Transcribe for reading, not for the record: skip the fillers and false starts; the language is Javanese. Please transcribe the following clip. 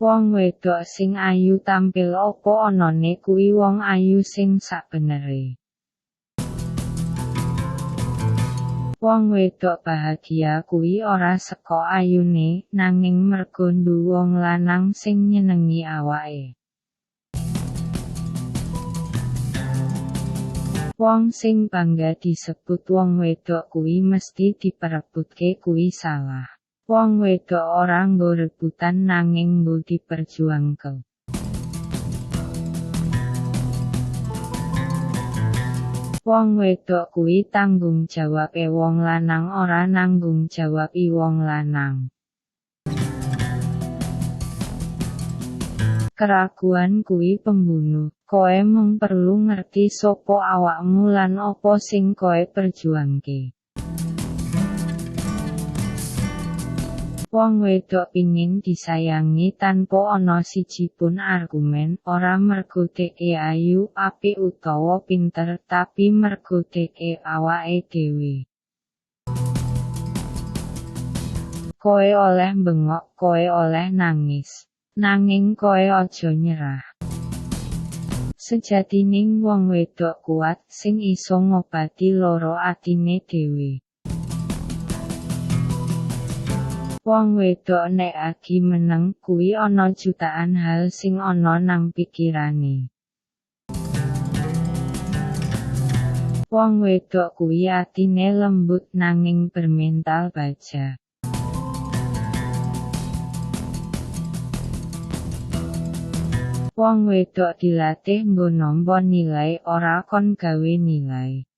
Wong wedok sing ayu tampil apa anane kuwi wong ayu sing sakbenere. Wong wedok bahagia kuwi ora saka ayune, nanging merga nduwe wong lanang sing nyenengi awake. Wong sing bangga disebut wong wedok kuwi mesti diperebutke kuwi salah. Wong wedok ora nggo rebutan nanging nggo diperjuangke. Wong wedok kuwi tanggung jawabe wong lanang ora nanggung jawabi wong lanang. Keraguan kuwi pembunuh. Koe mung perlu ngerti sapa awakmu lan apa sing koe perjuangke. Wong wedok pingin disayangi tanpa ana sijipun argumen, ora mergo dheke ayu, apik utawa pinter, tapi mergo dheke awake dhewe. Koe oleh bengok, koe oleh nangis. Nanging koe aja nyerah. Sejatining wong wedok kuat sing iso ngobati loro atine dhewe. Wong wedok nek agi meneng kuwi ana jutaan hal sing ana nang pikirane. Wong wedok kuwi atine lembut nanging bermental baja. Wong wedok dilatih nggo nampa nilai ora kon gawe nilai.